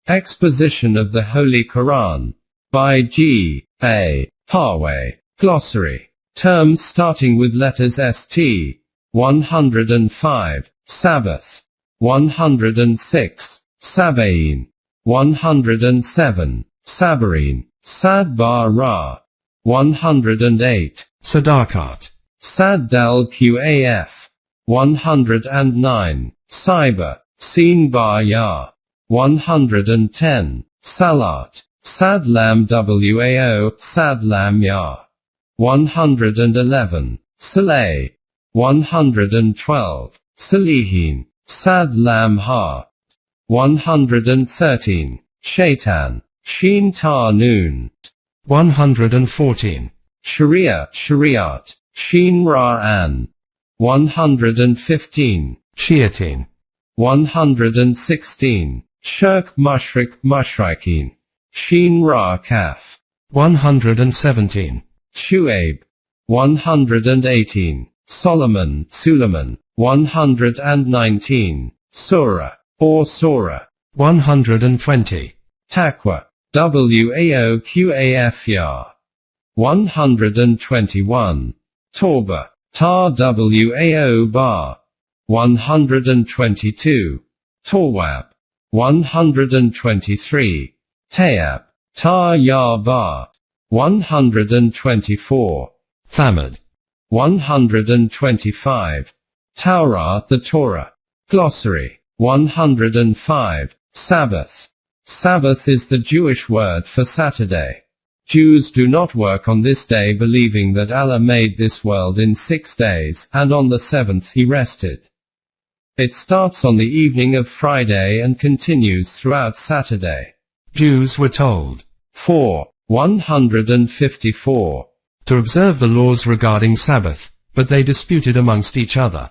Exposition of the Holy Quran. By G. A. Parwez. Glossary. Terms starting with letters S-T. 105. Sabbath. 106. Sabain. 107. Sabarin. Sad Bar Ra. 108. Sadaqat. Sad Dal Qaf. 109. Cyber. Sin Bar Ya. 110. Salat. Sad Lam Wao, Sad Lam Ya. 111. Saleh. 112. Salihin. Sad Lam Ha. 113. Shaitan. Shin Ta Noon. 114. Sharia, Shariat. Shin Ra An. 115. Shiatin. 116. Shirk Mushrik, Mushrikin. Shin Ra Kaf. 117. Shuaib. 118. Solomon, Suleiman. 119. Surah, or Surah. 120. Taqwa. Waoqaf Ya. 121. Tawbah. Ta Wao Bar. 122. Tawab. 123. Tayab. Ta Ya Bar. 124. Thamad. 125. Taurah, the Torah. Glossary. 105. Sabbath. Sabbath is the Jewish word for Saturday. Jews do not work on this day, believing that Allah made this world in 6 days, and on the 7th he rested. It starts on the evening of Friday and continues throughout Saturday. Jews were told. 4. 154. To observe the laws regarding Sabbath, but they disputed amongst each other.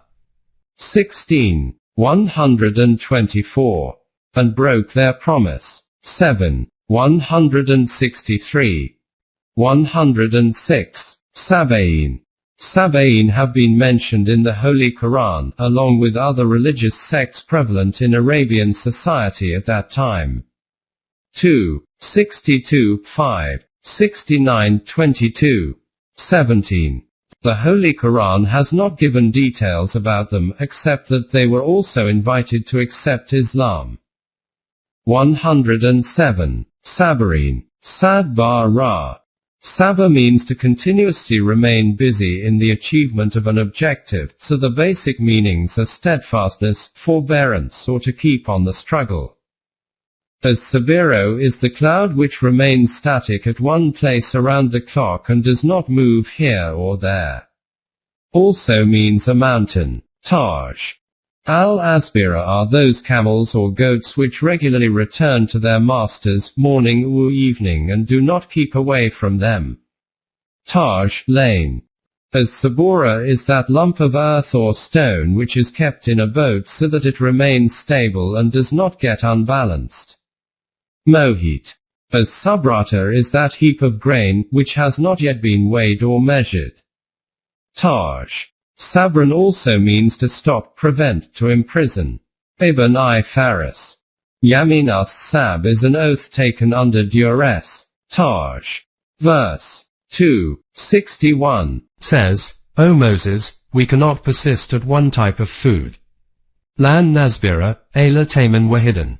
16. 124. And broke their promise. 7. 163. 106. Sabain. Sabain have been mentioned in the Holy Quran, along with other religious sects prevalent in Arabian society at that time. 2. 62. 5. 69. 22. 17. The Holy Quran has not given details about them, except that they were also invited to accept Islam. 107. Sabarin. Sad Bar Ra. Sabr means to continuously remain busy in the achievement of an objective, so the basic meanings are steadfastness, forbearance, or to keep on the struggle. As Sabiro is the cloud which remains static at one place around the clock and does not move here or there. Also means a mountain. Taj. Al-Asbira are those camels or goats which regularly return to their masters, morning or evening, and do not keep away from them. Taj, lane. As Sabora is that lump of earth or stone which is kept in a boat so that it remains stable and does not get unbalanced. Mohit. As Subrata is that heap of grain, which has not yet been weighed or measured. Taj. Sabran also means to stop, prevent, to imprison. Ibn Faris. Yamin as-Sab is an oath taken under duress. Taj. Verse 2. 61. Says, O Moses, we cannot persist at one type of food. Lan Nasbira, Ayla Taman Wahidan.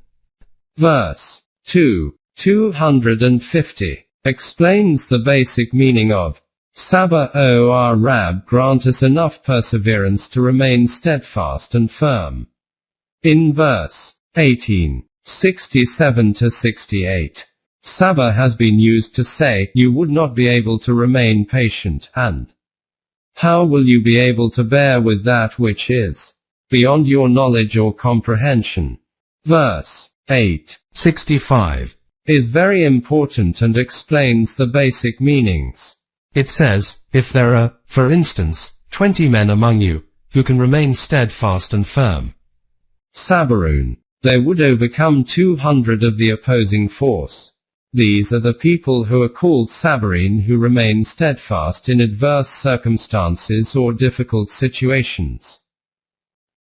Verse 2. 250. Explains the basic meaning of Sabr, O our Rab, grant us enough perseverance to remain steadfast and firm. In verse 18, 67-68, Sabr has been used to say, you would not be able to remain patient, and how will you be able to bear with that which is beyond your knowledge or comprehension? Verse 8, 65, is very important and explains the basic meanings. It says, if there are, for instance, 20 men among you, who can remain steadfast and firm, Sabarun, they would overcome 200 of the opposing force. These are the people who are called Sabarin, who remain steadfast in adverse circumstances or difficult situations.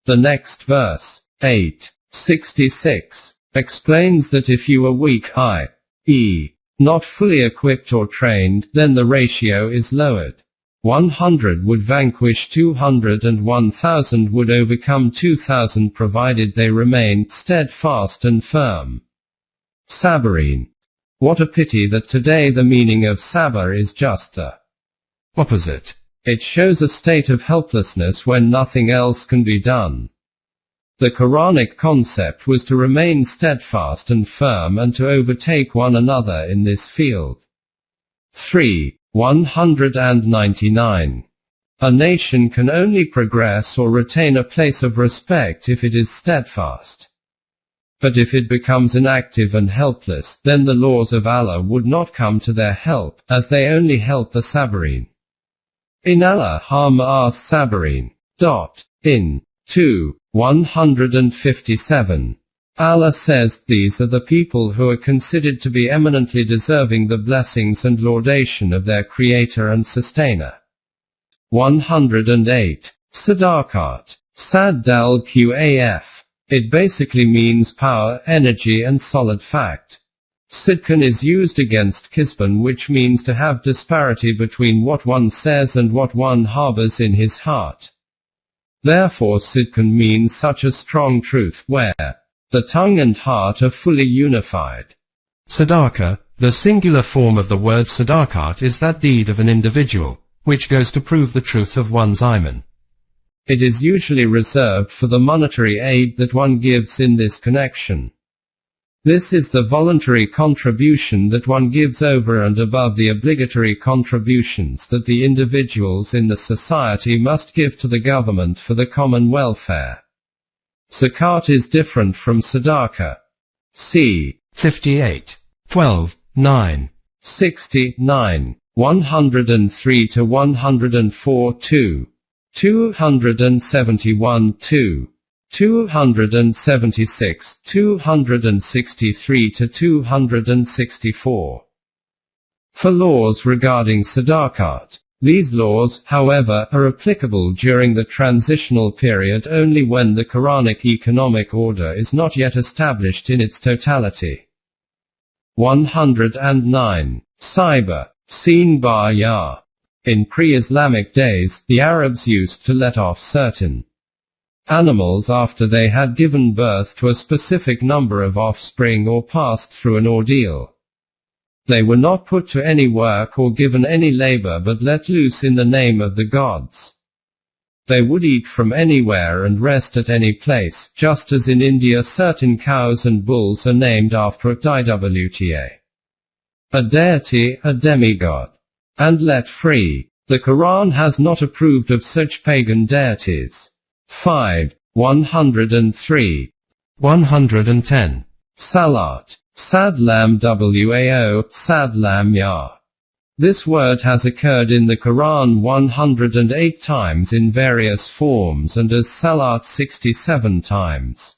The next verse, 8, 66, explains that if you are weak, i.e., not fully equipped or trained, then the ratio is lowered. 100 would vanquish 200 and 1000 would overcome 2000 provided they remained steadfast and firm. Sabareen. What a pity that today the meaning of sabr is just the opposite. It shows a state of helplessness when nothing else can be done. The Quranic concept was to remain steadfast and firm and to overtake one another in this field. 199. A nation can only progress or retain a place of respect if it is steadfast. But if it becomes inactive and helpless, then the laws of Allah would not come to their help, as they only help the Sabareen. In Allah Ma'as Sabareen. In 157. Allah says, these are the people who are considered to be eminently deserving the blessings and laudation of their Creator and Sustainer. 108. Sadaqat. Sad dal qaf. It basically means power, energy and solid fact. Sidqan is used against kisban, which means to have disparity between what one says and what one harbors in his heart. Therefore sidqan means such a strong truth, where the tongue and heart are fully unified. Sadaqa, the singular form of the word sadaqat, is that deed of an individual, which goes to prove the truth of one's iman. It is usually reserved for the monetary aid that one gives in this connection. This is the voluntary contribution that one gives over and above the obligatory contributions that the individuals in the society must give to the government for the common welfare. Zakat is different from Sadaqa. C. 58. 12. 9. 69. 103 to 104 2. 271 2. 276, 263 to 264. For laws regarding Sadaqat. These laws, however, are applicable during the transitional period only when the Quranic economic order is not yet established in its totality. 109. Cyber. Seen bar ya. In pre-Islamic days, the Arabs used to let off certain animals after they had given birth to a specific number of offspring or passed through an ordeal. They were not put to any work or given any labor but let loose in the name of the gods. They would eat from anywhere and rest at any place, just as in India certain cows and bulls are named after a diwta, a deity, a demigod, and let free. The Quran has not approved of such pagan deities. 5. 103. 110. Salat. Sad lam wao, sad lam ya. This word has occurred in the Quran 108 times in various forms and as salat 67 times.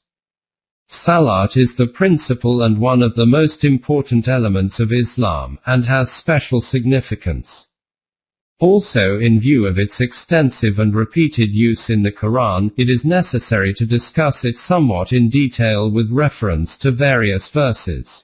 Salat is the principal and one of the most important elements of Islam, and has special significance. Also, in view of its extensive and repeated use in the Quran, it is necessary to discuss it somewhat in detail with reference to various verses.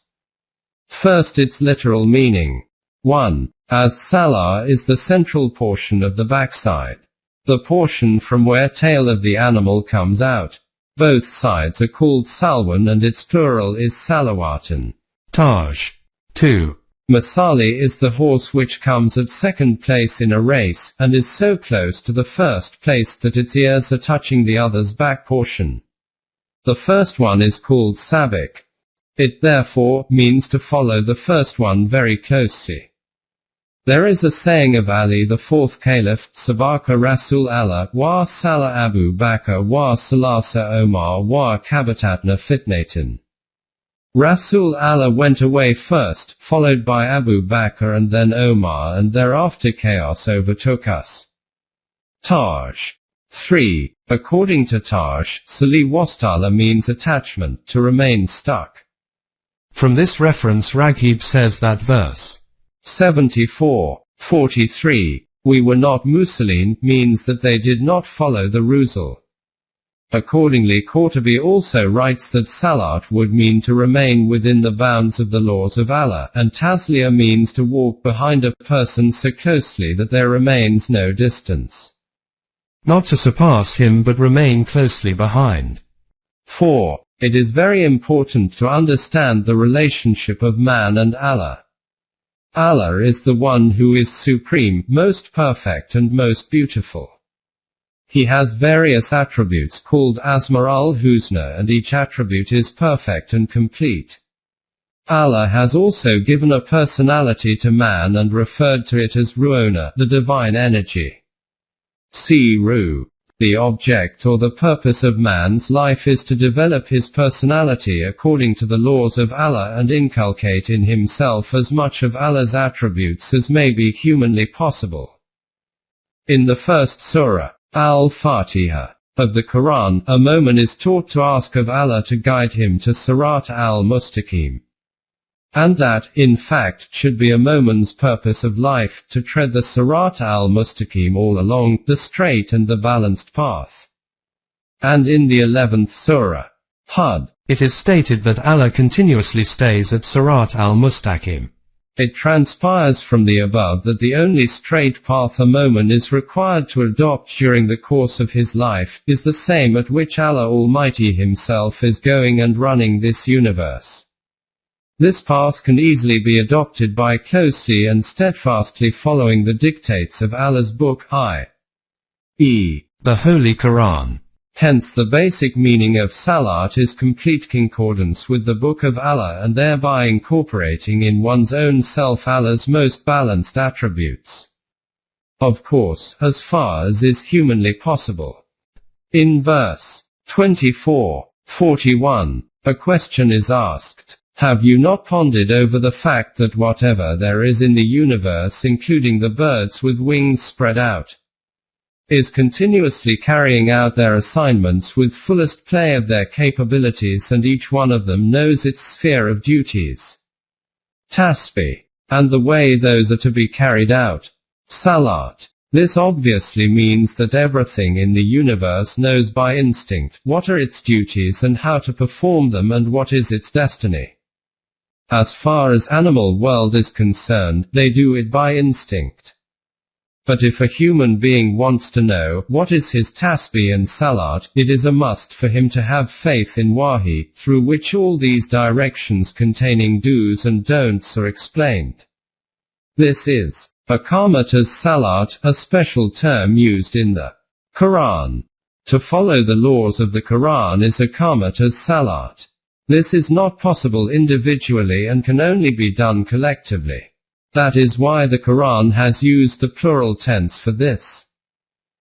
First, its literal meaning. 1. As salah is the central portion of the backside. The portion from where tail of the animal comes out. Both sides are called salwan and its plural is salawatan. Taj. 2. Masali is the horse which comes at second place in a race, and is so close to the first place that its ears are touching the other's back portion. The first one is called sabik. It therefore means to follow the first one very closely. There is a saying of Ali the fourth caliph, Sabaka Rasul Allah, wa Salah Abu Bakr wa Salasa Omar wa Kabatatna Fitnatin. Rasul Allah went away first, followed by Abu Bakr and then Omar, and thereafter chaos overtook us. Taj. 3. According to Taj, Sali Wastala means attachment, to remain stuck. From this reference Raghib says that verse 74:43, we were not Muslimin, means that they did not follow the Rusul. Accordingly, Qurtubi also writes that salat would mean to remain within the bounds of the laws of Allah, and tasliya means to walk behind a person so closely that there remains no distance. Not to surpass him but remain closely behind. 4. It is very important to understand the relationship of man and Allah. Allah is the one who is supreme, most perfect and most beautiful. He has various attributes called Asma al-Husna, and each attribute is perfect and complete. Allah has also given a personality to man and referred to it as Ruhona, the divine energy. See Ruh. The object or the purpose of man's life is to develop his personality according to the laws of Allah and inculcate in himself as much of Allah's attributes as may be humanly possible. In the first surah, Al-Fatiha, of the Quran, a mu'min is taught to ask of Allah to guide him to Sirat al-Mustaqim. And that, in fact, should be a mu'min's purpose of life, to tread the Sirat al-Mustaqim all along, the straight and the balanced path. And in the 11th surah, Hud, it is stated that Allah continuously stays at Sirat al-Mustaqim. It transpires from the above that the only straight path a mu'min is required to adopt during the course of his life, is the same at which Allah Almighty Himself is going and running this universe. This path can easily be adopted by closely and steadfastly following the dictates of Allah's book, i.e., the Holy Quran. Hence the basic meaning of salat is complete concordance with the book of Allah and thereby incorporating in one's own self Allah's most balanced attributes. Of course, as far as is humanly possible. In verse 24:41, a question is asked. Have you not pondered over the fact that whatever there is in the universe, including the birds with wings spread out, is continuously carrying out their assignments with fullest play of their capabilities, and each one of them knows its sphere of duties, tasbih, and the way those are to be carried out, salat. This obviously means that everything in the universe knows by instinct what are its duties and how to perform them and what is its destiny. As far as animal world is concerned, they do it by instinct. But if a human being wants to know what is his tasbih and salat, it is a must for him to have faith in wahi, through which all these directions containing do's and don'ts are explained. This is Iqamat as-salat, a special term used in the Quran. To follow the laws of the Quran is Iqamat as-salat. This is not possible individually and can only be done collectively. That is why the Quran has used the plural tense for this.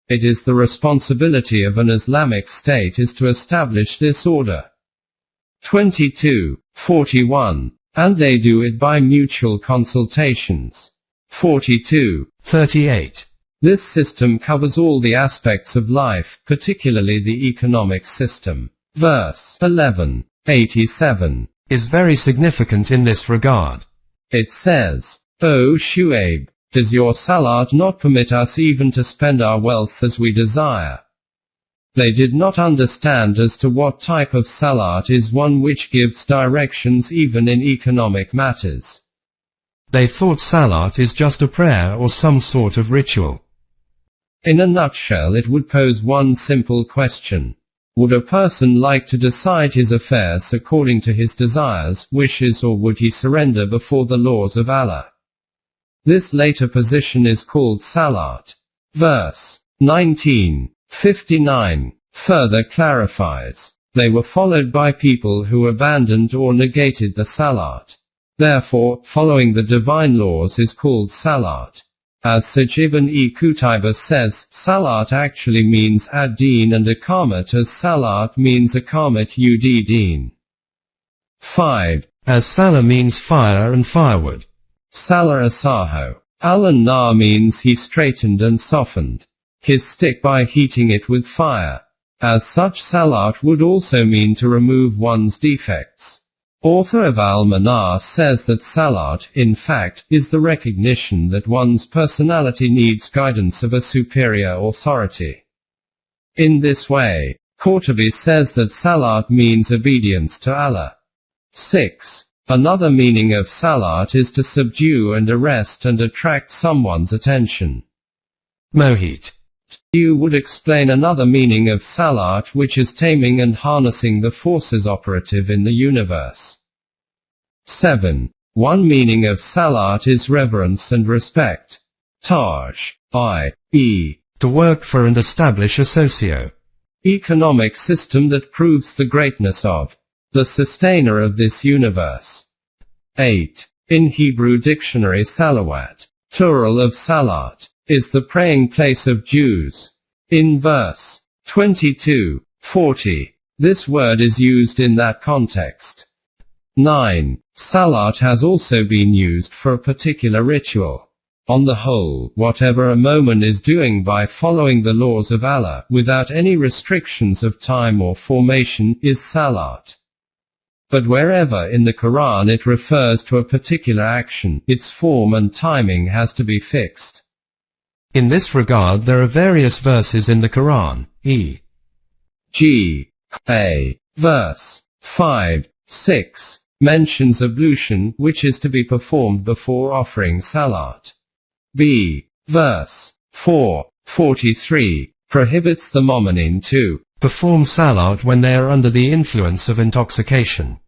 It is the responsibility of an Islamic state is to establish this order. 22:41. And they do it by mutual consultations. 42:38. This system covers all the aspects of life, particularly the economic system. Verse 11:87 is very significant in this regard. It says, O Shu'aib, does your salat not permit us even to spend our wealth as we desire? They did not understand as to what type of salat is one which gives directions even in economic matters. They thought salat is just a prayer or some sort of ritual. In a nutshell, it would pose one simple question. Would a person like to decide his affairs according to his desires, wishes, or would he surrender before the laws of Allah? This later position is called salat. Verse 19:59 further clarifies. They were followed by people who abandoned or negated the salat. Therefore, following the divine laws is called salat. As Saj ibn Qutayba says, salat actually means ad-din and iqamat as salat means iqamat ud-din. 5. As salah means fire and firewood. Salah asaho. Al-nar means he straightened and softened his stick by heating it with fire. As such, salat would also mean to remove one's defects. Author of Al-Manar says that salat, in fact, is the recognition that one's personality needs guidance of a superior authority. In this way, Qurtubi says that salat means obedience to Allah. 6. Another meaning of salat is to subdue and arrest and attract someone's attention. Mohit. You would explain another meaning of salat, which is taming and harnessing the forces operative in the universe. 7. One meaning of salat is reverence and respect. Taj. I.e. to work for and establish a socio-economic system that proves the greatness of the sustainer of this universe. 8. In Hebrew dictionary, salawat, plural of salat, is the praying place of Jews. In verse 22:40, this word is used in that context. 9. Salat has also been used for a particular ritual. On the whole, whatever a moment is doing by following the laws of Allah, without any restrictions of time or formation, is salat. But wherever in the Quran it refers to a particular action, its form and timing has to be fixed. In this regard there are various verses in the Quran, e.g. A. Verse 5:6 mentions ablution, which is to be performed before offering salat. B. Verse 4:43 prohibits the mu'minin to perform salat when they are under the influence of intoxication.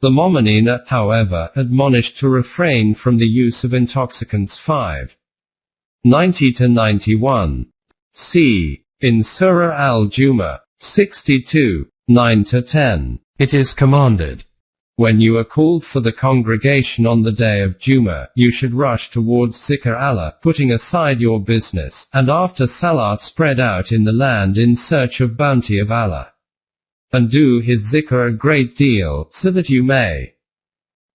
The mu'minin are, however, admonished to refrain from the use of intoxicants. 5:90-91. C. In Surah Al-Jumu'ah 62:9-10. It is commanded, when you are called for the congregation on the day of Jumu'ah, you should rush towards zikr Allah, putting aside your business, and after salat spread out in the land in search of bounty of Allah. And do his zikr a great deal, so that you may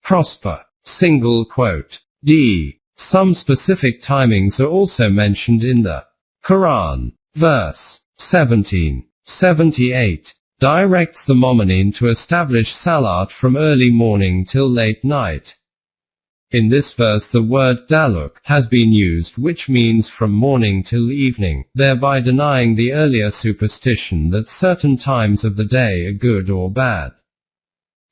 prosper. Single quote. D. Some specific timings are also mentioned in the Quran. Verse 17:78 directs the mu'minin to establish salat from early morning till late night. In this verse the word daluk has been used, which means from morning till evening, thereby denying the earlier superstition that certain times of the day are good or bad.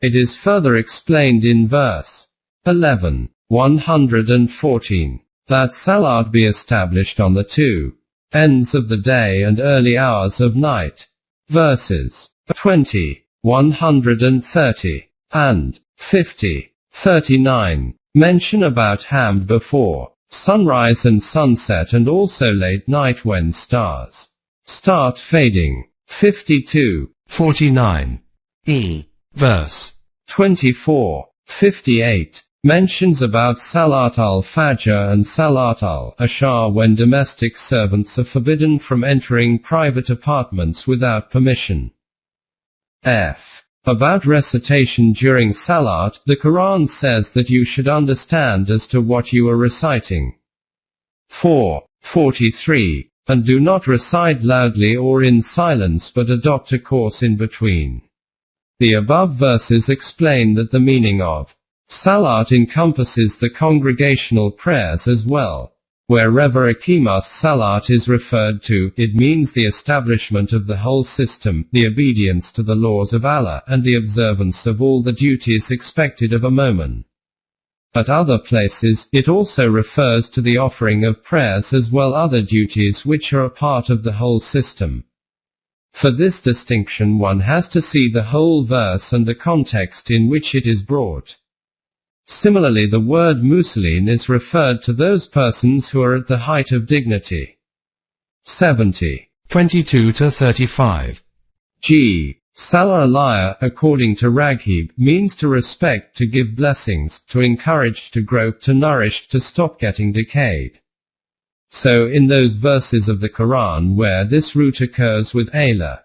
It is further explained in verse 11:114 that salat be established on the two ends of the day and early hours of night. Verses 20:130 and 50:39 mention about hamd before sunrise and sunset, and also late night when stars start fading. 52:49. e. Verse 24:58 mentions about Salat al-Fajr and Salat al-Asha when domestic servants are forbidden from entering private apartments without permission. F. About recitation during Salat, the Quran says that you should understand as to what you are reciting. 4:43 and do not recite loudly or in silence, but adopt a course in between. The above verses explain that the meaning of Salat encompasses the congregational prayers as well. Wherever Iqamas Salat is referred to, it means the establishment of the whole system, the obedience to the laws of Allah, and the observance of all the duties expected of a mu'min. At other places, it also refers to the offering of prayers as well other duties which are a part of the whole system. For this distinction one has to see the whole verse and the context in which it is brought. Similarly, the word musallin is referred to those persons who are at the height of dignity. 70:22-35. G. Salah aliyah, according to Raghib, means to respect, to give blessings, to encourage, to grow, to nourish, to stop getting decayed. So in those verses of the Quran where this root occurs with Allah,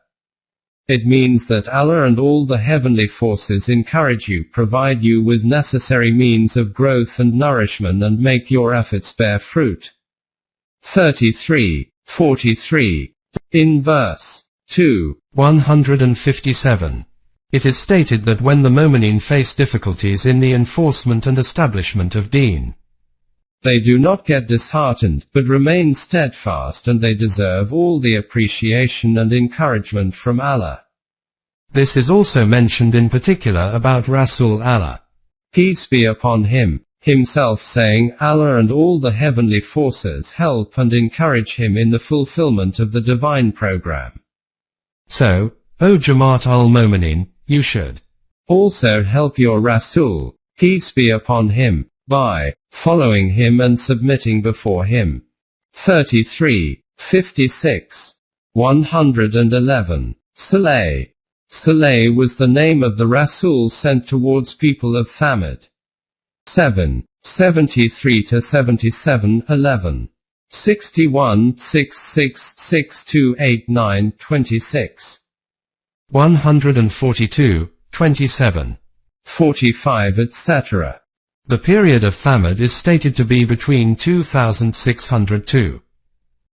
it means that Allah and all the heavenly forces encourage you, provide you with necessary means of growth and nourishment, and make your efforts bear fruit. 33:43. In verse 157. It is stated that when the mu'minin face difficulties in the enforcement and establishment of deen, they do not get disheartened, but remain steadfast, and they deserve all the appreciation and encouragement from Allah. This is also mentioned in particular about Rasul Allah, peace be upon him, himself saying, Allah and all the heavenly forces help and encourage him in the fulfillment of the divine program. So, O Jamaat al-Mu'minin, you should also help your Rasul, peace be upon him, by following him and submitting before him. 33, 56, 111. Saleh. Saleh was the name of the Rasul sent towards people of Thamud. 7, 73 to 77, 11. 61, 66, 62, 89, 26. 142, 27. 45, etc. The period of Thamud is stated to be between 2600 to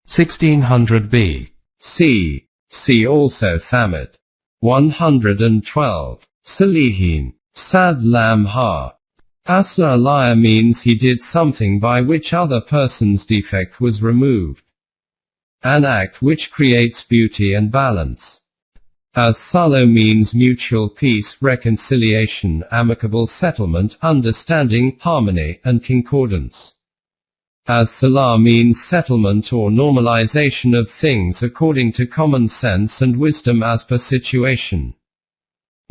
1600 B. C. See also Thamud. 112. Salihin. Sad Lam Ha. Asla Alaya means he did something by which other person's defect was removed. An act which creates beauty and balance. As Salo means mutual peace, reconciliation, amicable settlement, understanding, harmony, and concordance. As Salah means settlement or normalization of things according to common sense and wisdom as per situation.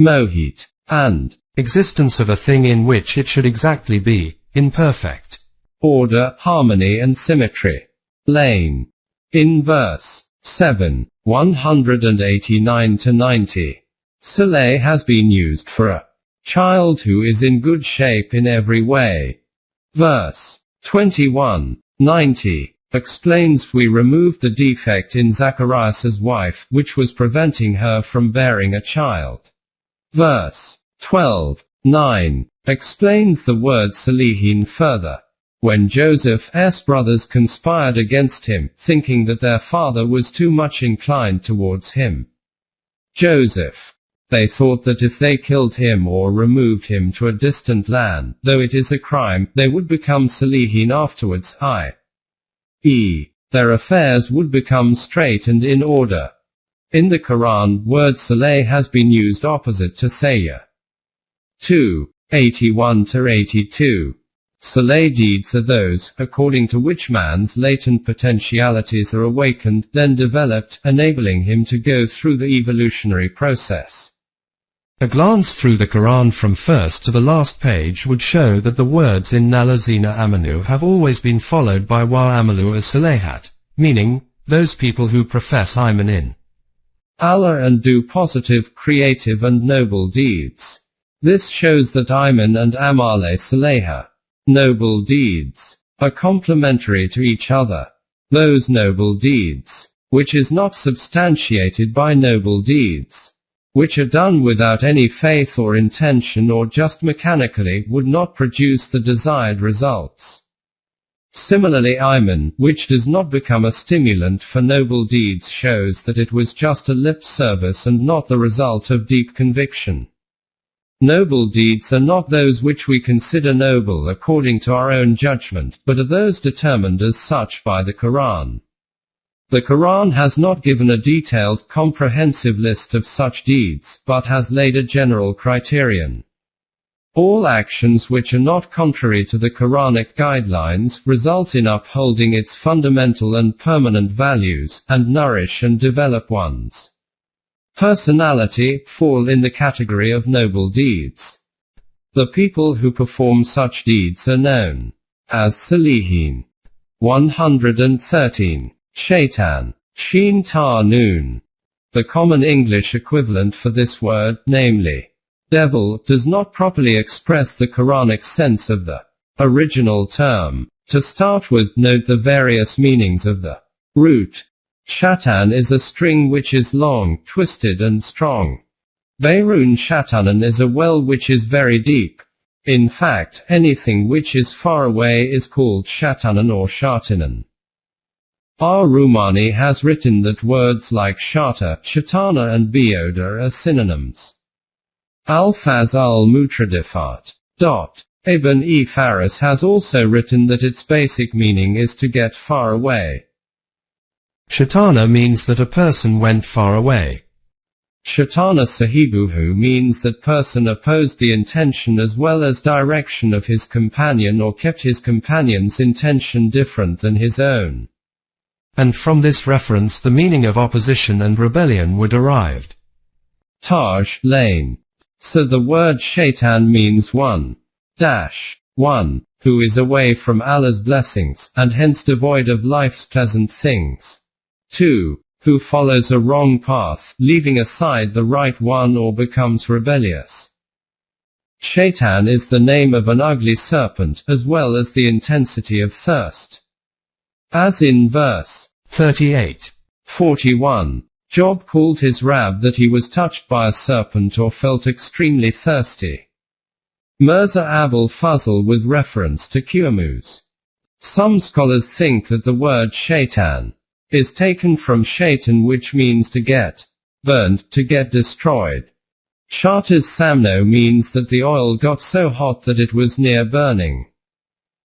Mohit. And Existence of a thing in which it should exactly be, in perfect order, harmony and symmetry. Lane. In verse 7, 189 to 90. Saleh has been used for a child who is in good shape in every way. Verse 21, 90, explains we removed the defect in Zacharias' wife, which was preventing her from bearing a child. Verse 12, 9, explains the word Salihin further. When Joseph's brothers conspired against him, thinking that their father was too much inclined towards him. Joseph. They thought that if they killed him or removed him to a distant land, though it is a crime, they would become Salihin afterwards, i.e., their affairs would become straight and in order. In the Quran, word Saleh has been used opposite to Sayyah. 2, 81 to 82. Saleh deeds are those, according to which man's latent potentialities are awakened, then developed, enabling him to go through the evolutionary process. A glance through the Quran from first to the last page would show that the words in Nalazina Amanu have always been followed by Wa Amalu as Salehat, meaning, those people who profess Iman in Allah and do positive, creative and noble deeds. This shows that Iman and Amale Saleha, noble deeds, are complementary to each other. Those noble deeds, which is not substantiated by noble deeds, which are done without any faith or intention or just mechanically, would not produce the desired results. Similarly, Iman, which does not become a stimulant for noble deeds, shows that it was just a lip service and not the result of deep conviction. Noble deeds are not those which we consider noble according to our own judgment, but are those determined as such by the Quran. The Quran has not given a detailed, comprehensive list of such deeds, but has laid a general criterion. All actions which are not contrary to the Quranic guidelines result in upholding its fundamental and permanent values, and nourish and develop one's personality, fall in the category of noble deeds. The people who perform such deeds are known as Salihin. 113. Shaitan. Sheen Ta Noon. The common English equivalent for this word, namely devil, does not properly express the Quranic sense of the original term. To start with, note the various meanings of the root. Shatan is a string which is long, twisted and strong. Beirun Shatanan is a well which is very deep. In fact, anything which is far away is called Shatanan or Shatinan. Rumani has written that words like Shata, Shatana and Beoda are synonyms. Al-Faz al-Mutradifat. Ibn E. Faris has also written that its basic meaning is to get far away. Shatana means that a person went far away. Shaitana sahibuhu means that person opposed the intention as well as direction of his companion or kept his companion's intention different than his own. And from this reference the meaning of opposition and rebellion were derived. Taj, lane. So the word shaitan means one, who is away from Allah's blessings, and hence devoid of life's pleasant things. 2. Who follows a wrong path, leaving aside the right one or becomes rebellious. Shaitan is the name of an ugly serpent, as well as the intensity of thirst. As in verse 38. 41. Job called his Rab that he was touched by a serpent or felt extremely thirsty. Mirza Abul Fazl with reference to Qamuz. Some scholars think that the word shaitan is taken from shaitan, which means to get burned, to get destroyed. Shata's Samno means that the oil got so hot that it was near burning.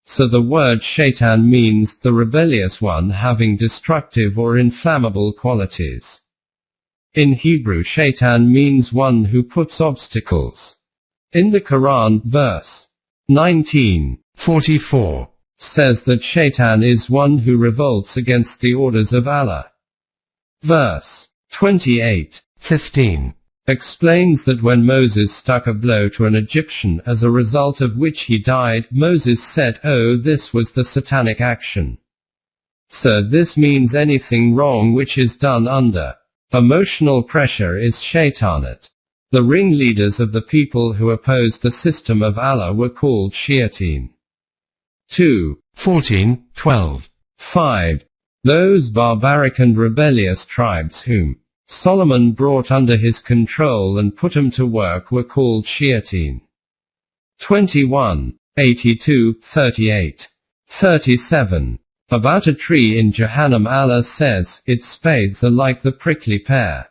So the word shaitan means the rebellious one having destructive or inflammable qualities. In Hebrew, shaitan means one who puts obstacles. In the Quran, verse 19:44 says that shaitan is one who revolts against the orders of Allah. Verse 28:15 explains that when Moses stuck a blow to an Egyptian, as a result of which he died, Moses said, "Oh, this was the satanic action." So this means anything wrong which is done under emotional pressure is shaitanate. The ringleaders of the people who opposed the system of Allah were called Shi'atin. 2. 14:12 5. Those barbaric and rebellious tribes whom Solomon brought under his control and put them to work were called Shi'atin. 21. 82:38. 37. About a tree in Jahannam, Allah says, its spathes are like the prickly pear.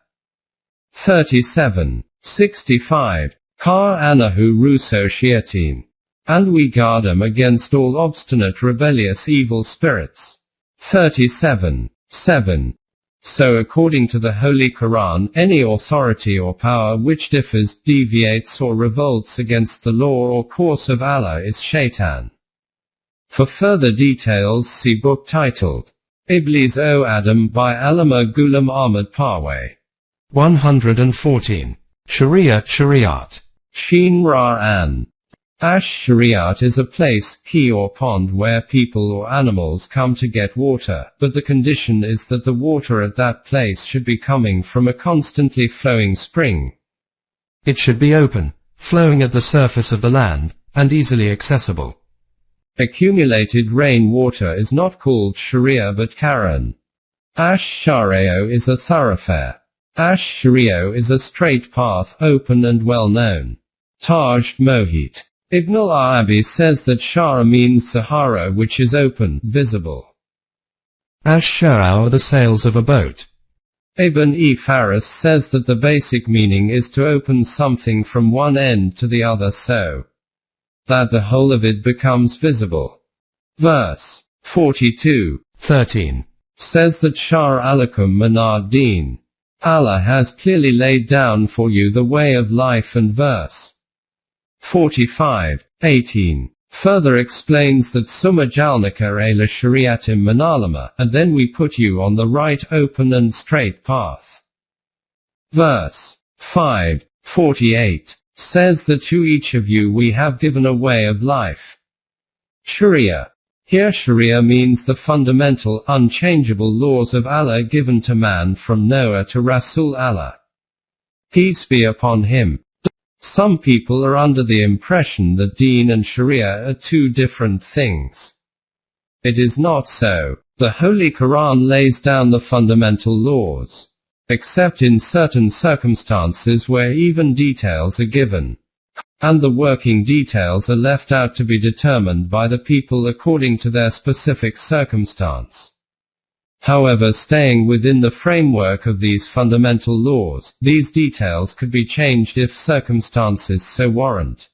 37. 65. Kar anahu ruso shiatin. And we guard them against all obstinate rebellious evil spirits. 37. 7. So according to the Holy Quran, any authority or power which differs, deviates or revolts against the law or course of Allah is shaitan. For further details see book titled Iblis O Adam by Allama Ghulam Ahmad Parwez. 114. Sharia, Shariat. Sheen Ra An. Shariat is a place, key or pond where people or animals come to get water, but the condition is that the water at that place should be coming from a constantly flowing spring. It should be open, flowing at the surface of the land, and easily accessible. Accumulated rain water is not called Sharia but Karan. Shario is a thoroughfare. Shario is a straight path, open and well known. Taj Mohit. Ibn al-Arabi says that Shara means Sahara, which is open, visible. Shara are the sails of a boat. Ibn Faris says that the basic meaning is to open something from one end to the other so that the whole of it becomes visible. Verse 42:13 says that Shar alakum manar deen. Allah has clearly laid down for you the way of life, and verse 45:18 further explains that Summa jalnaka ila shariatim manalama, and then we put you on the right, open and straight path. Verse 5:48 says that to each of you we have given a way of life. Sharia. Here Sharia means the fundamental, unchangeable laws of Allah given to man from Noah to Rasul Allah, peace be upon him. Some people are under the impression that Deen and Sharia are two different things. It is not so. The Holy Quran lays down the fundamental laws, except in certain circumstances where even details are given, and the working details are left out to be determined by the people according to their specific circumstance. However, staying within the framework of these fundamental laws, these details could be changed if circumstances so warrant.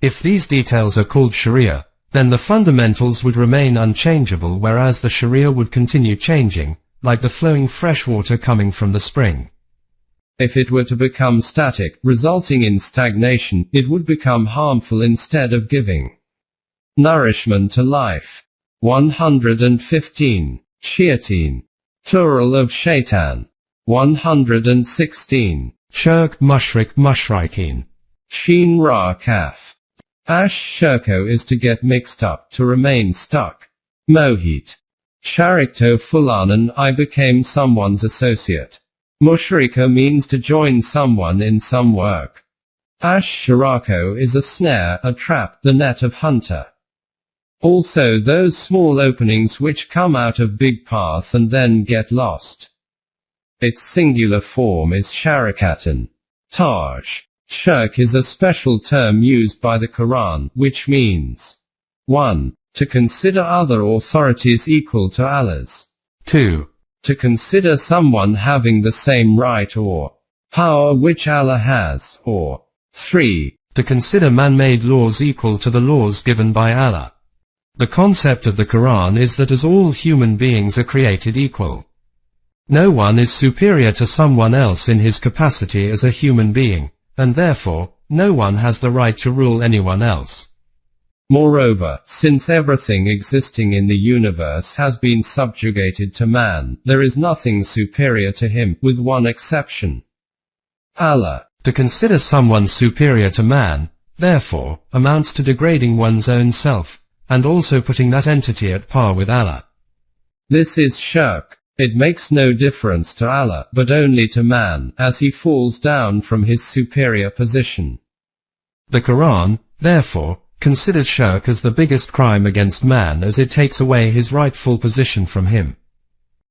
If these details are called Sharia, then the fundamentals would remain unchangeable, whereas the Sharia would continue changing, like the flowing fresh water coming from the spring. If it were to become static, resulting in stagnation, it would become harmful instead of giving nourishment to life. 115. Shayateen. Plural of shaitan. 116. Shirk, mushrik, mushrikin. Sheen Ra Kaf. Ash shirko is to get mixed up, to remain stuck. Mohit. Sharikto fulanan, I became someone's associate. Mushrika means to join someone in some work. Ash sharako is a snare, a trap, the net of hunter. Also those small openings which come out of big path and then get lost. Its singular form is sharikatan. Taj. Shirk is a special term used by the Quran, which means 1. To consider other authorities equal to Allah's. 2. To consider someone having the same right or power which Allah has, or 3. To consider man-made laws equal to the laws given by Allah. The concept of the Quran is that as all human beings are created equal, no one is superior to someone else in his capacity as a human being, and therefore, no one has the right to rule anyone else. Moreover, since everything existing in the universe has been subjugated to man, there is nothing superior to him, with one exception. Allah. To consider someone superior to man, therefore, amounts to degrading one's own self, and also putting that entity at par with Allah. This is shirk. It makes no difference to Allah, but only to man, as he falls down from his superior position. The Quran, therefore, considers shirk as the biggest crime against man as it takes away his rightful position from him.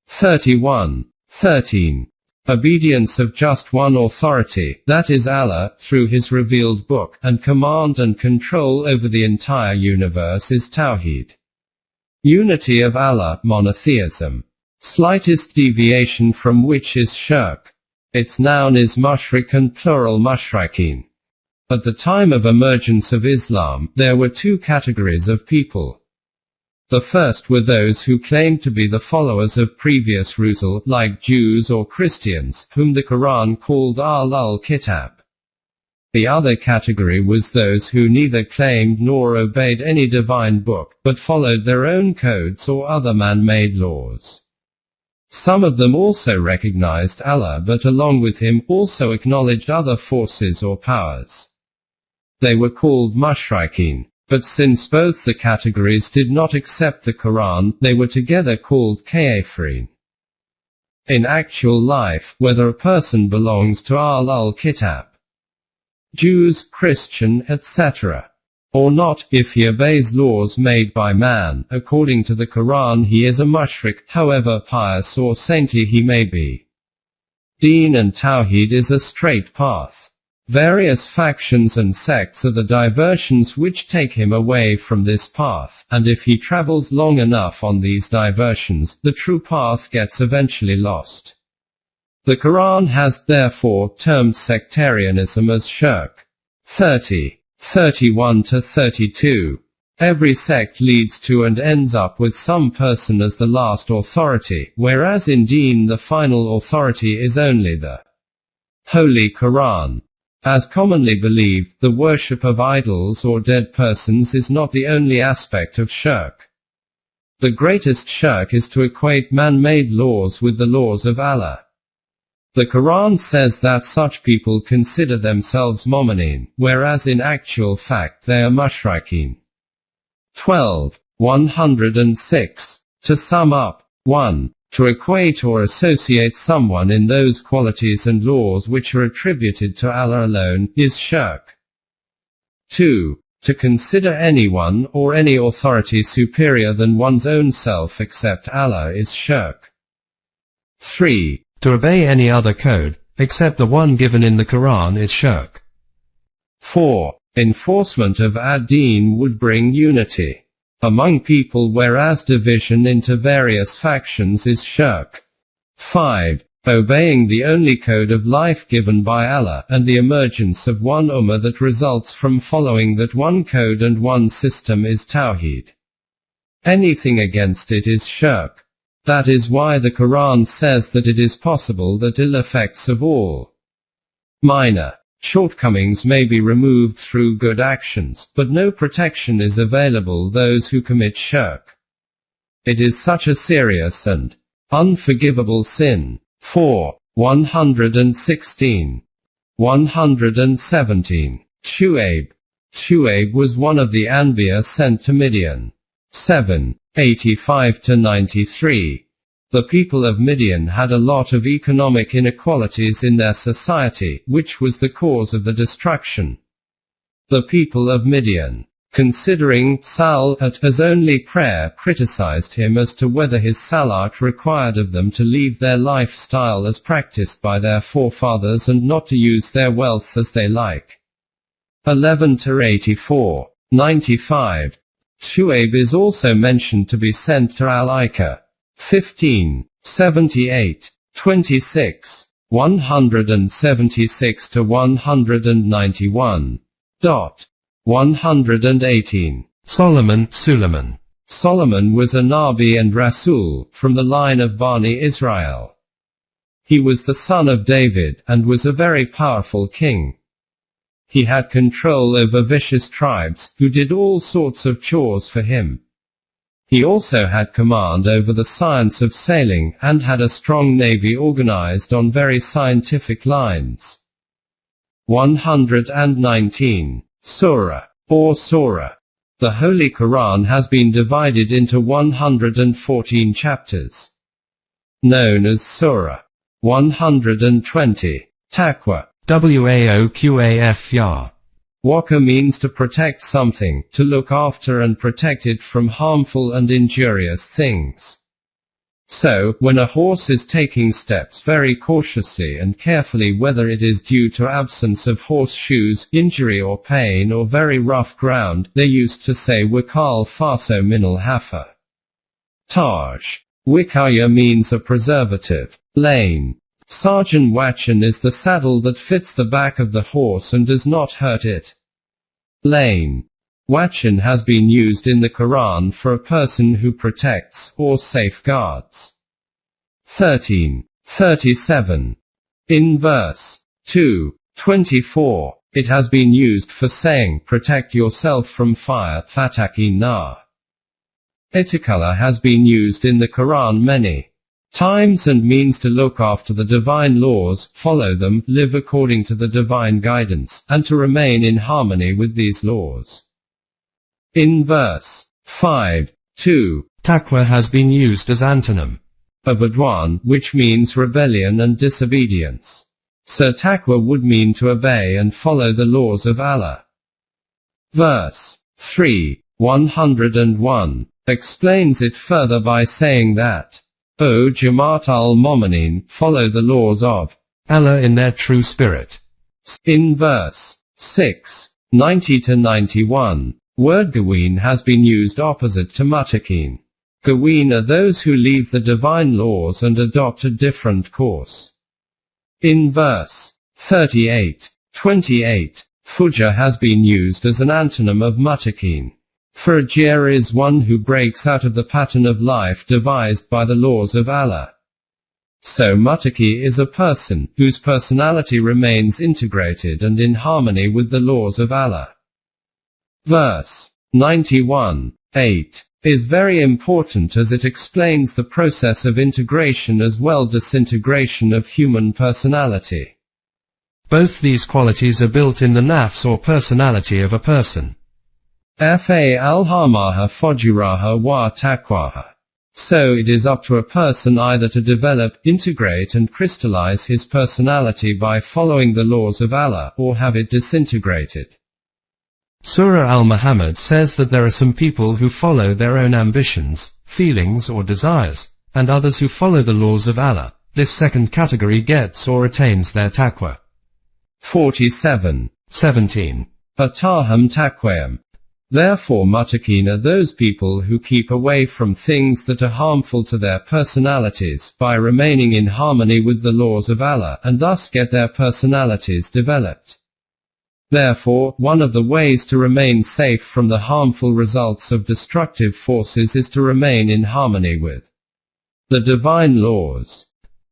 31. 13. Obedience of just one authority, that is Allah, through his revealed book, and command and control over the entire universe is Tawheed. Unity of Allah, monotheism. Slightest deviation from which is shirk. Its noun is mushrik and plural mushrikin. At the time of emergence of Islam, there were two categories of people. The first were those who claimed to be the followers of previous Rusul, like Jews or Christians, whom the Quran called Ahlul Kitab. The other category was those who neither claimed nor obeyed any divine book, but followed their own codes or other man-made laws. Some of them also recognized Allah, but along with him, also acknowledged other forces or powers. They were called mushrikin. But since both the categories did not accept the Quran, they were together called kafirin. In actual life, whether a person belongs to Ahlul Kitab, Jews, Christian, etc., or not, if he obeys laws made by man, according to the Quran he is a mushrik, however pious or saintly he may be. Deen and Tawheed is a straight path. Various factions and sects are the diversions which take him away from this path, and if he travels long enough on these diversions, the true path gets eventually lost. The Quran has therefore termed sectarianism as shirk. 30. 31-32. Every sect leads to and ends up with some person as the last authority, whereas in Deen the final authority is only the Holy Quran. As commonly believed, the worship of idols or dead persons is not the only aspect of shirk. The greatest shirk is to equate man-made laws with the laws of Allah. The Quran says that such people consider themselves mu'minin, whereas in actual fact they are mushrikin. 12. 106. To sum up, 1. To equate or associate someone in those qualities and laws which are attributed to Allah alone, is shirk. 2. To consider anyone or any authority superior than one's own self except Allah is shirk. 3. To obey any other code, except the one given in the Quran is shirk. 4. Enforcement of ad-Din would bring unity among people, whereas division into various factions is shirk. 5. Obeying the only code of life given by Allah, and the emergence of one ummah that results from following that one code and one system is Tawheed. Anything against it is shirk. That is why the Quran says that it is possible that ill effects of all Minor shortcomings may be removed through good actions, but no protection is available those who commit shirk. It is such a serious and unforgivable sin. 4. 116. 117. Shu'aib. Shu'aib was one of the Anbiya sent to Midian. 7. 85-93. The people of Midian had a lot of economic inequalities in their society, which was the cause of the destruction. The people of Midian, considering Salat as only prayer, criticized him as to whether his Salat required of them to leave their lifestyle as practiced by their forefathers and not to use their wealth as they like. 11-84. 95. Shu'aib is also mentioned to be sent to Al-Aika. 15. 78. 26. 176-191. 118. Suleiman. Solomon was a Nabi and Rasul, from the line of Bani Israel. He was the son of David, and was a very powerful king. He had control over vicious tribes, who did all sorts of chores for him. He also had command over the science of sailing, and had a strong navy organized on very scientific lines. 119. Surah, or Surah. The Holy Quran has been divided into 114 chapters, known as Surah. 120. Taqwa. Waoqaf. Waqa means to protect something, to look after and protect it from harmful and injurious things. So, when a horse is taking steps very cautiously and carefully, whether it is due to absence of horseshoes, injury or pain, or very rough ground, they used to say Waqal faso minal hafa. Taj. Wikaya means a preservative. Lane. Sarjan Wachan is the saddle that fits the back of the horse and does not hurt it. Lane. Wachan has been used in the Quran for a person who protects, or safeguards. 13. 37. In verse 2:24, it has been used for saying, protect yourself from fire, fataki nar. Itikala has been used in the Quran many times and means to look after the divine laws, follow them, live according to the divine guidance, and to remain in harmony with these laws. In verse 5:2, Taqwa has been used as antonym of Adwan, which means rebellion and disobedience. So taqwa would mean to obey and follow the laws of Allah. Verse 3:101 explains it further by saying that, O Jamaat al-Mu'minin, follow the laws of Allah in their true spirit. In verse 6:90-91, word Gawin has been used opposite to Mutakin. Gawin are those who leave the divine laws and adopt a different course. In verse 38:28, Fujr has been used as an antonym of Mutakin. Fujr is one who breaks out of the pattern of life devised by the laws of Allah. So Mutaki is a person whose personality remains integrated and in harmony with the laws of Allah. Verse 91:8 is very important as it explains the process of integration as well disintegration of human personality. Both these qualities are built in the nafs or personality of a person. Fa alhamaha fujuraha wa taqwaha. So it is up to a person either to develop, integrate and crystallize his personality by following the laws of Allah, or have it disintegrated. Surah Al-Muhammad says that there are some people who follow their own ambitions, feelings or desires, and others who follow the laws of Allah. This second category gets or attains their taqwa. 47:17 Ataham taqwayam. Therefore Mutakin are those people who keep away from things that are harmful to their personalities, by remaining in harmony with the laws of Allah, and thus get their personalities developed. Therefore, one of the ways to remain safe from the harmful results of destructive forces is to remain in harmony with the divine laws.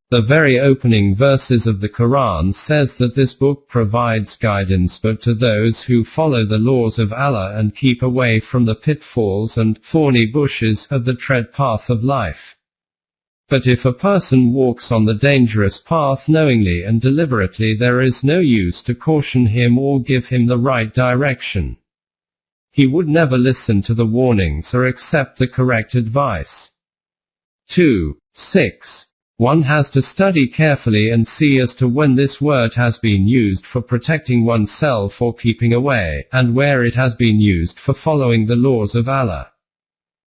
The very opening verses of the Quran says that this book provides guidance but to those who follow the laws of Allah and keep away from the pitfalls and thorny bushes of the tread path of life. But if a person walks on the dangerous path knowingly and deliberately, there is no use to caution him or give him the right direction. He would never listen to the warnings or accept the correct advice. 2. 6. One has to study carefully and see as to when this word has been used for protecting oneself or keeping away, and where it has been used for following the laws of Allah.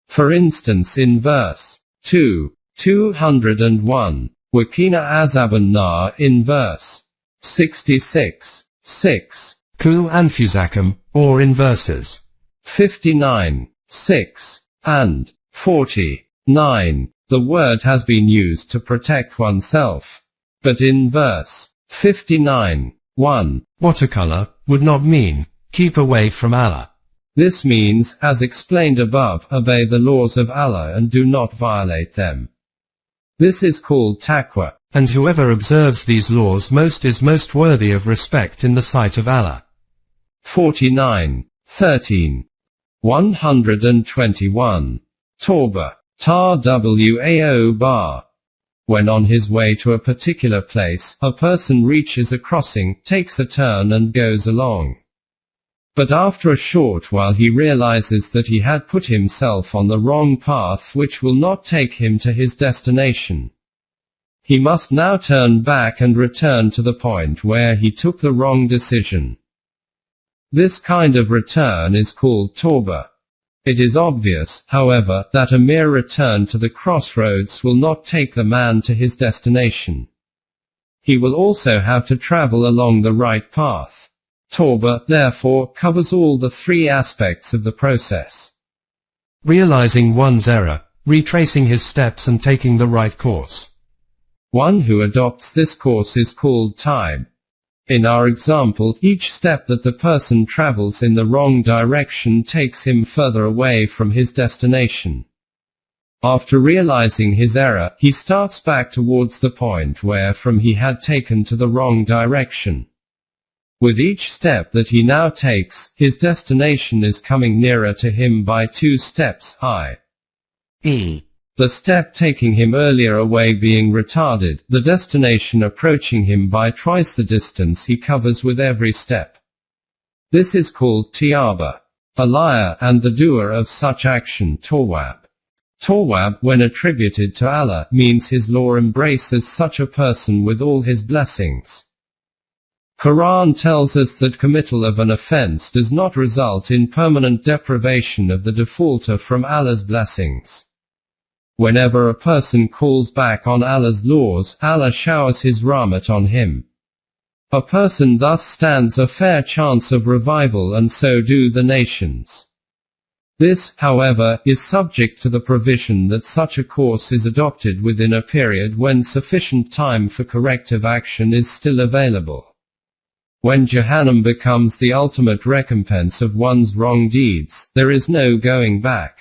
For instance, in verse 201, Wakina Azaban Nar, in verse 66, 6, Ku Anfusakum, or in verses 59, 6, and 49. The word has been used to protect oneself. But in verse 59, 1, watercolor, would not mean, keep away from Allah. This means, as explained above, obey the laws of Allah and do not violate them. This is called taqwa. And whoever observes these laws most is most worthy of respect in the sight of Allah. 49, 13. 121. Tawbah. Tar Wao bar. When on his way to a particular place, a person reaches a crossing, takes a turn and goes along. But after a short while he realizes that he had put himself on the wrong path which will not take him to his destination. He must now turn back and return to the point where he took the wrong decision. This kind of return is called tawbah. It is obvious, however, that a mere return to the crossroads will not take the man to his destination. He will also have to travel along the right path. Tawbah, therefore, covers all the three aspects of the process. Realizing one's error, retracing his steps and taking the right course. One who adopts this course is called time. In our example, each step that the person travels in the wrong direction takes him further away from his destination. After realizing his error, he starts back towards the point where from he had taken to the wrong direction. With each step that he now takes, his destination is coming nearer to him by 2 steps, i.e. the step taking him earlier away being retarded, the destination approaching him by twice the distance he covers with every step. This is called tiyaba. A liar and the doer of such action tawwab. Tawwab, when attributed to Allah, means his law embraces such a person with all his blessings. Quran tells us that committal of an offense does not result in permanent deprivation of the defaulter from Allah's blessings. Whenever a person calls back on Allah's laws, Allah showers his rahmat on him. A person thus stands a fair chance of revival, and so do the nations. This, however, is subject to the provision that such a course is adopted within a period when sufficient time for corrective action is still available. When Jahannam becomes the ultimate recompense of one's wrong deeds, there is no going back.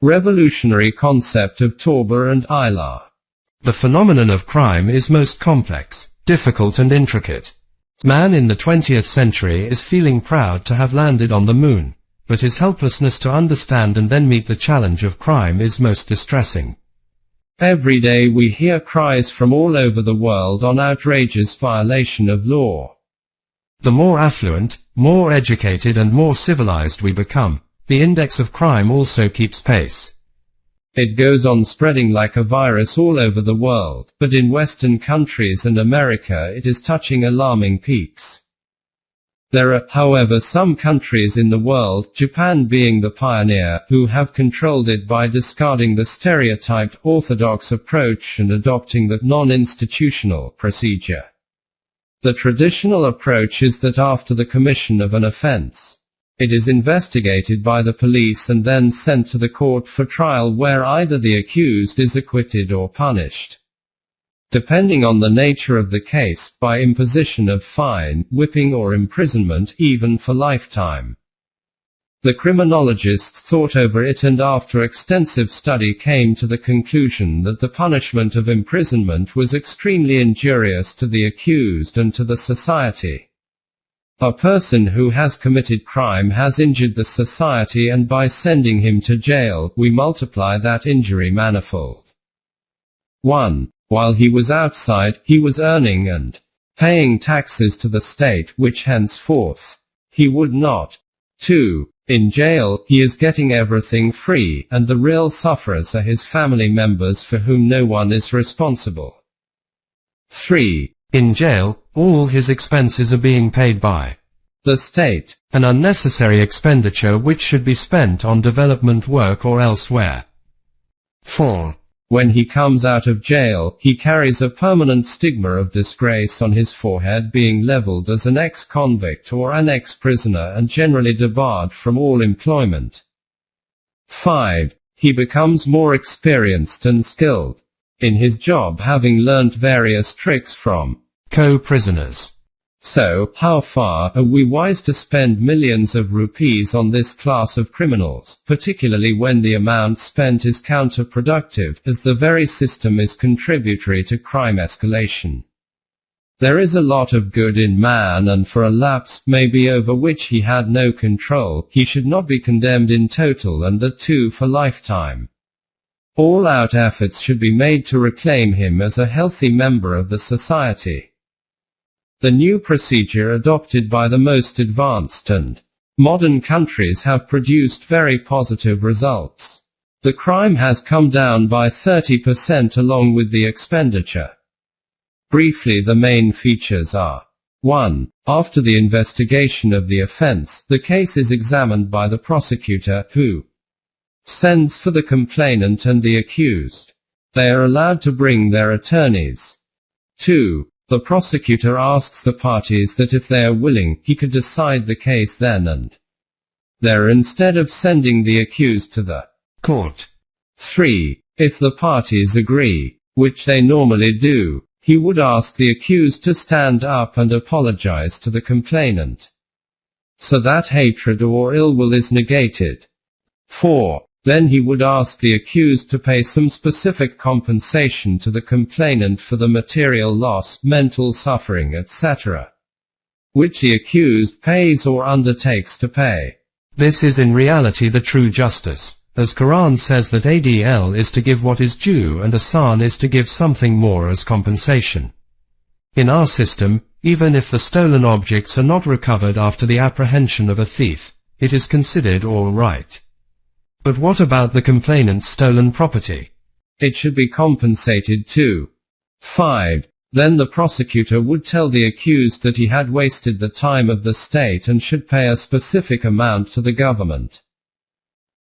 Revolutionary concept of Tawbah and Ilah. The phenomenon of crime is most complex, difficult and intricate. Man in the 20th century is feeling proud to have landed on the moon, but his helplessness to understand and then meet the challenge of crime is most distressing. Every day we hear cries from all over the world on outrageous violation of law. The more affluent, more educated and more civilized we become, the index of crime also keeps pace. It goes on spreading like a virus all over the world, but in Western countries and America it is touching alarming peaks. There are, however, some countries in the world, Japan being the pioneer, who have controlled it by discarding the stereotyped orthodox approach and adopting the non-institutional procedure. The traditional approach is that after the commission of an offense, it is investigated by the police and then sent to the court for trial, where either the accused is acquitted or punished, depending on the nature of the case, by imposition of fine, whipping or imprisonment, even for lifetime. The criminologists thought over it and after extensive study came to the conclusion that the punishment of imprisonment was extremely injurious to the accused and to the society. A person who has committed crime has injured the society, and by sending him to jail, we multiply that injury manifold. 1. While he was outside, he was earning and paying taxes to the state, which henceforth he would not. 2. In jail, he is getting everything free, and the real sufferers are his family members for whom no one is responsible. 3. In jail, all his expenses are being paid by the state, an unnecessary expenditure which should be spent on development work or elsewhere. 4. When he comes out of jail, he carries a permanent stigma of disgrace on his forehead, being leveled as an ex-convict or an ex-prisoner and generally debarred from all employment. 5. He becomes more experienced and skilled in his job, having learnt various tricks from co-prisoners. So, how far are we wise to spend millions of rupees on this class of criminals, particularly when the amount spent is counterproductive, as the very system is contributory to crime escalation? There is a lot of good in man, and for a lapse, maybe over which he had no control, he should not be condemned in total, and that too for lifetime. All-out efforts should be made to reclaim him as a healthy member of the society. The new procedure adopted by the most advanced and modern countries have produced very positive results. The crime has come down by 30% along with the expenditure. Briefly, the main features are: 1. After the investigation of the offense, the case is examined by the prosecutor, who sends for the complainant and the accused. They are allowed to bring their attorneys. 2. The prosecutor asks the parties that if they are willing, he could decide the case then and there instead of sending the accused to the court. 3. If the parties agree, which they normally do, he would ask the accused to stand up and apologize to the complainant, so that hatred or ill will is negated. 4. Then he would ask the accused to pay some specific compensation to the complainant for the material loss, mental suffering, etc., which the accused pays or undertakes to pay. This is in reality the true justice, as Quran says that Adl is to give what is due and Ihsan is to give something more as compensation. In our system, even if the stolen objects are not recovered after the apprehension of a thief, it is considered all right. But what about the complainant's stolen property? It should be compensated too. 5. Then the prosecutor would tell the accused that he had wasted the time of the state and should pay a specific amount to the government.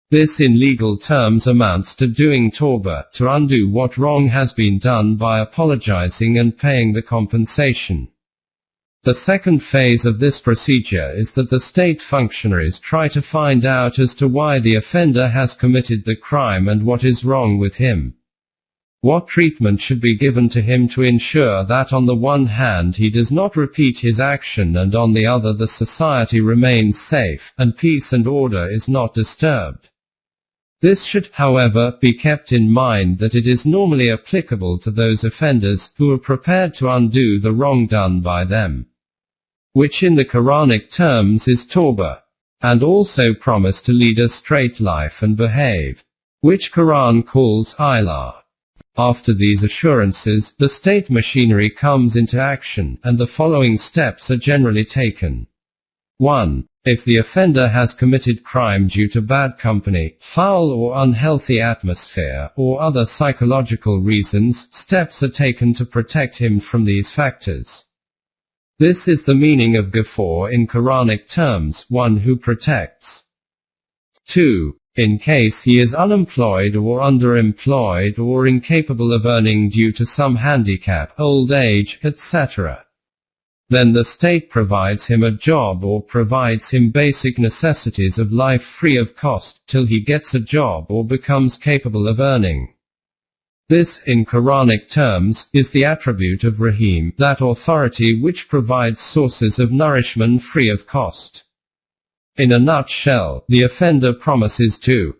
This in legal terms amounts to doing tawbah, to undo what wrong has been done by apologizing and paying the compensation. The second phase of this procedure is that the state functionaries try to find out as to why the offender has committed the crime and what is wrong with him. What treatment should be given to him to ensure that on the one hand he does not repeat his action and on the other the society remains safe, and peace and order is not disturbed. This should, however, be kept in mind that it is normally applicable to those offenders who are prepared to undo the wrong done by them, which in the Quranic terms is tawbah, and also promise to lead a straight life and behave, which Quran calls ilah. After these assurances, the state machinery comes into action, and the following steps are generally taken. 1. If the offender has committed crime due to bad company, foul or unhealthy atmosphere, or other psychological reasons, steps are taken to protect him from these factors. This is the meaning of Ghafur in Quranic terms, one who protects. 2. In case he is unemployed or underemployed or incapable of earning due to some handicap, old age, etc., then the state provides him a job or provides him basic necessities of life free of cost, till he gets a job or becomes capable of earning. This, in Quranic terms, is the attribute of Rahim, that authority which provides sources of nourishment free of cost. In a nutshell, the offender promises to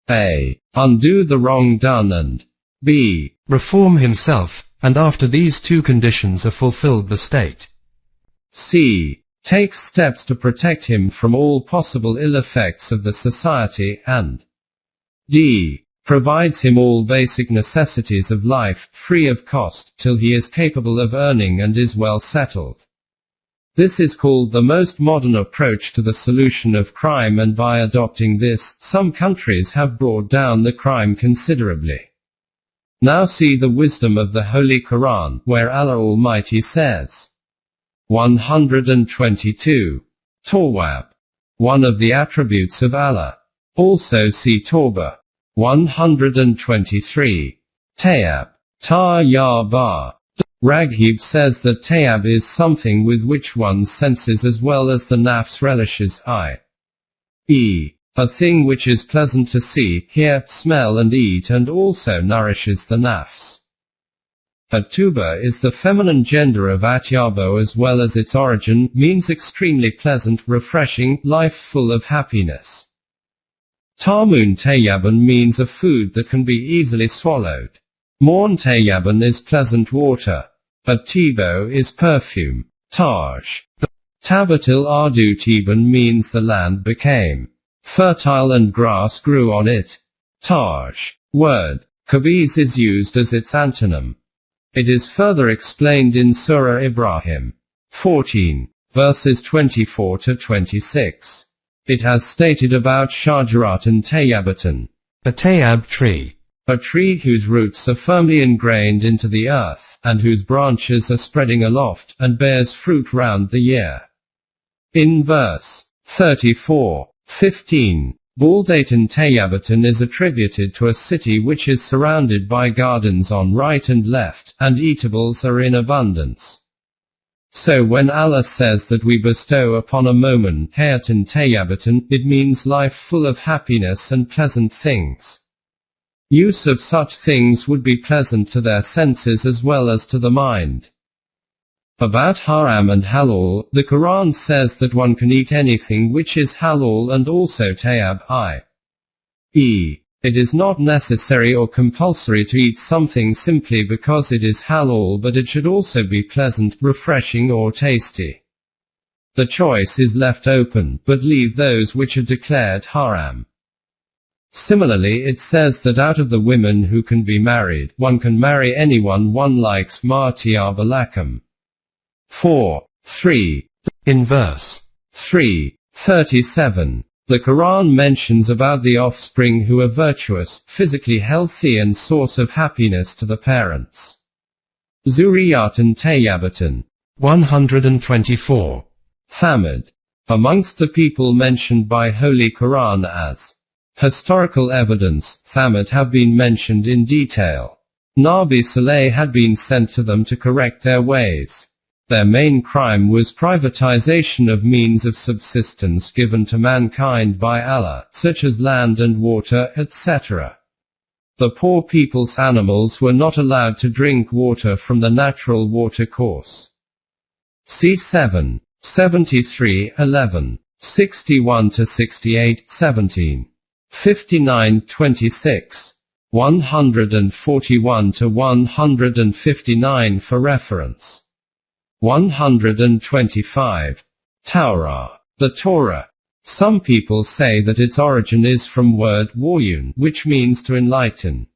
a. Undo the wrong done and b. Reform himself, and after these two conditions are fulfilled the state c. Takes steps to protect him from all possible ill effects of the society and d. Provides him all basic necessities of life, free of cost, till he is capable of earning and is well settled. This is called the most modern approach to the solution of crime, and by adopting this, some countries have brought down the crime considerably. Now see the wisdom of the Holy Quran, where Allah Almighty says, 122. Tawwab. One of the attributes of Allah. Also see Tawbah. 123. Tayyab. Ta-ya-ba. Raghib says that tayyab is something with which one's senses as well as the nafs relishes, i.e., a thing which is pleasant to see, hear, smell and eat, and also nourishes the nafs. Atuba is the feminine gender of atyabo, as well as its origin, means extremely pleasant, refreshing, life full of happiness. Tamun tayyaban means a food that can be easily swallowed. Morn tayyaban is pleasant water. Atibo is perfume. Taj. Tabatil ardu tiban means the land became fertile and grass grew on it. Taj. Word. Kabiz is used as its antonym. It is further explained in Surah Ibrahim 14, verses 24 to 26. It has stated about Shajaratan tayyabatan, a tayyab tree. A tree whose roots are firmly ingrained into the earth, and whose branches are spreading aloft, and bears fruit round the year. In verse 34:15, Baldatan Tayyabatan is attributed to a city which is surrounded by gardens on right and left, and eatables are in abundance. So when Allah says that we bestow upon a moment Hayatan Tayyabatan, it means life full of happiness and pleasant things. Use of such things would be pleasant to their senses as well as to the mind. About haram and halal, the Quran says that one can eat anything which is halal and also tayyab, i.e., it is not necessary or compulsory to eat something simply because it is halal, but it should also be pleasant, refreshing or tasty. The choice is left open, but leave those which are declared haram. Similarly, it says that out of the women who can be married, one can marry anyone one likes. Martiyaba Lakam. 4:3. In verse 3:37, the Quran mentions about the offspring who are virtuous, physically healthy and source of happiness to the parents. Zuriyatan Tayyabatan. 124. Thamud. Amongst the people mentioned by Holy Quran as historical evidence, Thamud have been mentioned in detail. Nabi Saleh had been sent to them to correct their ways. Their main crime was privatization of means of subsistence given to mankind by Allah, such as land and water, etc. The poor people's animals were not allowed to drink water from the natural water course. C7, 73:11, 61-68, 17. 59:26, 141-159 for reference. 125. Taurah. The Torah. Some people say that its origin is from word wayun, which means to enlighten.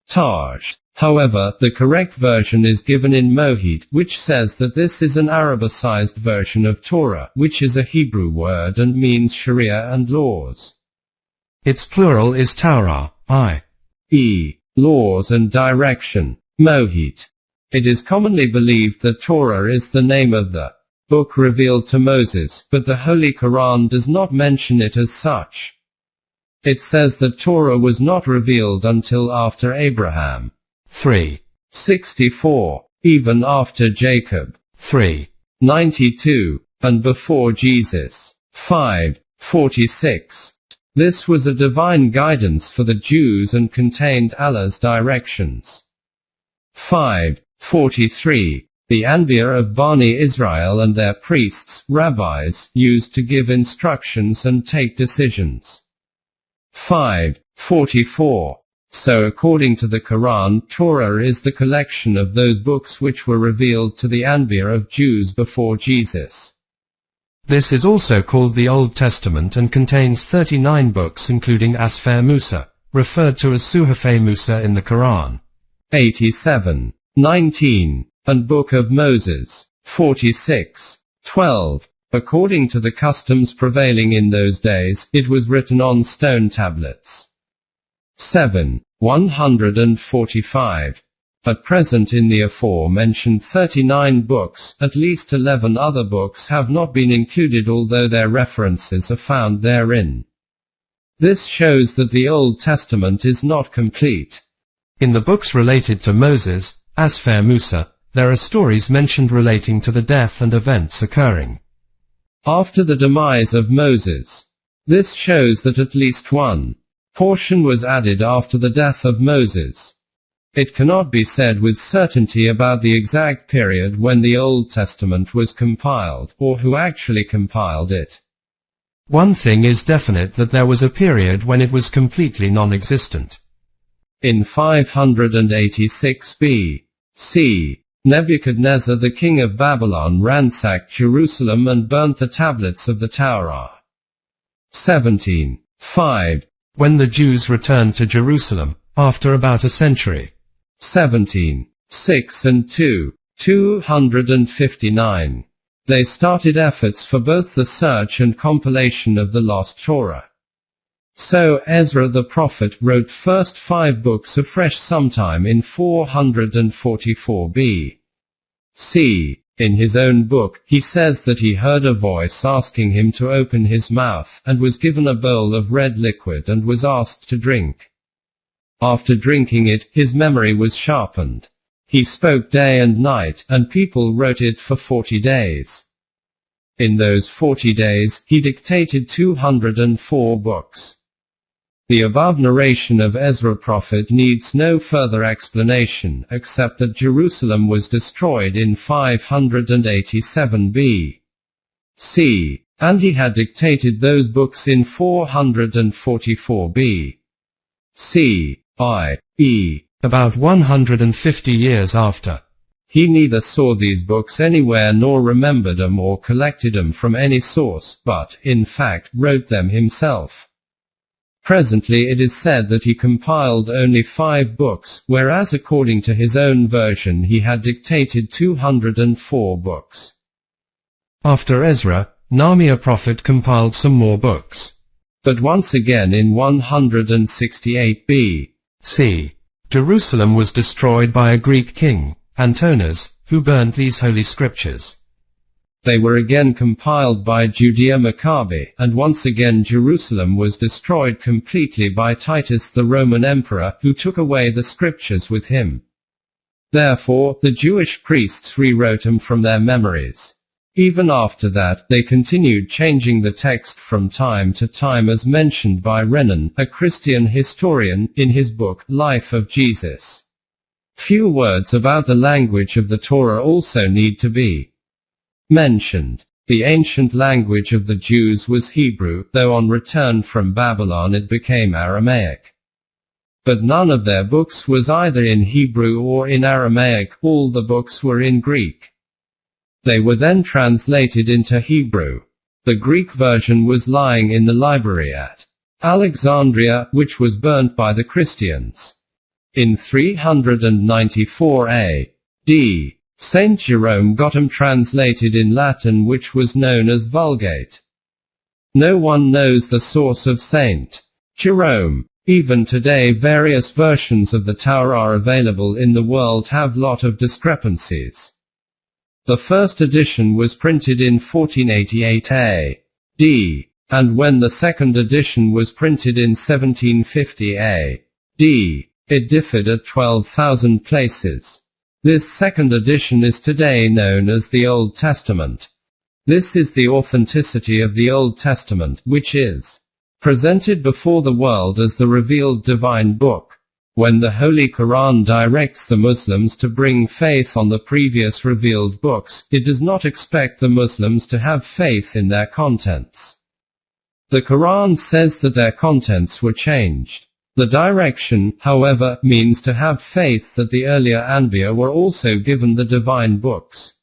Taj. However, the correct version is given in Mohit, which says that this is an Arabicized version of Torah, which is a Hebrew word and means Sharia and laws. Its plural is Taurah, i.e., laws and direction. Mohit. It is commonly believed that Torah is the name of the book revealed to Moses, but the Holy Quran does not mention it as such. It says that Torah was not revealed until after Abraham. 3:64, even after Jacob. 3:92, and before Jesus. 5:46. This was a divine guidance for the Jews and contained Allah's directions. 5:43. The Anbiya of Bani Israel and their priests, rabbis, used to give instructions and take decisions. 5:44. So according to the Quran, Torah is the collection of those books which were revealed to the Anbiya of Jews before Jesus. This is also called the Old Testament and contains 39 books including Asfar Musa, referred to as Suhuf Musa in the Quran. 87:19. And Book of Moses. 46:12. According to the customs prevailing in those days, it was written on stone tablets. 7:145. At present in the aforementioned 39 books, at least 11 other books have not been included, although their references are found therein. This shows that the Old Testament is not complete. In the books related to Moses, Asfar Musa, there are stories mentioned relating to the death and events occurring after the demise of Moses. This shows that at least one portion was added after the death of Moses. It cannot be said with certainty about the exact period when the Old Testament was compiled, or who actually compiled it. One thing is definite, that there was a period when it was completely non-existent. In 586 B.C., Nebuchadnezzar the king of Babylon ransacked Jerusalem and burnt the tablets of the Torah. 17:5. When the Jews returned to Jerusalem, after about a century. 17:6 and 2:259. They started efforts for both the search and compilation of the lost Torah. So Ezra the prophet wrote first 5 books afresh sometime in 444 B.C. In his own book, he says that he heard a voice asking him to open his mouth, and was given a bowl of red liquid and was asked to drink. After drinking it, his memory was sharpened. He spoke day and night, and people wrote it for 40 days. In those 40 days, he dictated 204 books. The above narration of Ezra prophet needs no further explanation, except that Jerusalem was destroyed in 587 B.C., and he had dictated those books in 444 B.C., i.e., about 150 years after. He neither saw these books anywhere nor remembered them or collected them from any source, but, in fact, wrote them himself. Presently it is said that he compiled only 5 books, whereas according to his own version he had dictated 204 books. After Ezra, Nehemiah prophet compiled some more books. But once again in 168 B.C., Jerusalem was destroyed by a Greek king, Antoninus, who burnt these holy scriptures. They were again compiled by Judea Maccabi, and once again Jerusalem was destroyed completely by Titus the Roman emperor, who took away the scriptures with him. Therefore, the Jewish priests rewrote them from their memories. Even after that, they continued changing the text from time to time, as mentioned by Renan, a Christian historian, in his book, Life of Jesus. Few words about the language of the Torah also need to be mentioned. The ancient language of the Jews was Hebrew, though on return from Babylon it became Aramaic. But none of their books was either in Hebrew or in Aramaic, all the books were in Greek. They were then translated into Hebrew. The Greek version was lying in the library at Alexandria, which was burnt by the Christians. In 394 A.D., Saint Jerome got them translated in Latin, which was known as Vulgate. No one knows the source of Saint Jerome. Even today various versions of the Torah available in the world have lot of discrepancies. The first edition was printed in 1488 A.D., and when the second edition was printed in 1750 A.D., it differed at 12,000 places. This second edition is today known as the Old Testament. This is the authenticity of the Old Testament, which is presented before the world as the revealed divine book. When the Holy Quran directs the Muslims to bring faith on the previous revealed books, it does not expect the Muslims to have faith in their contents. The Quran says that their contents were changed. The direction, however, means to have faith that the earlier Anbiya were also given the divine books.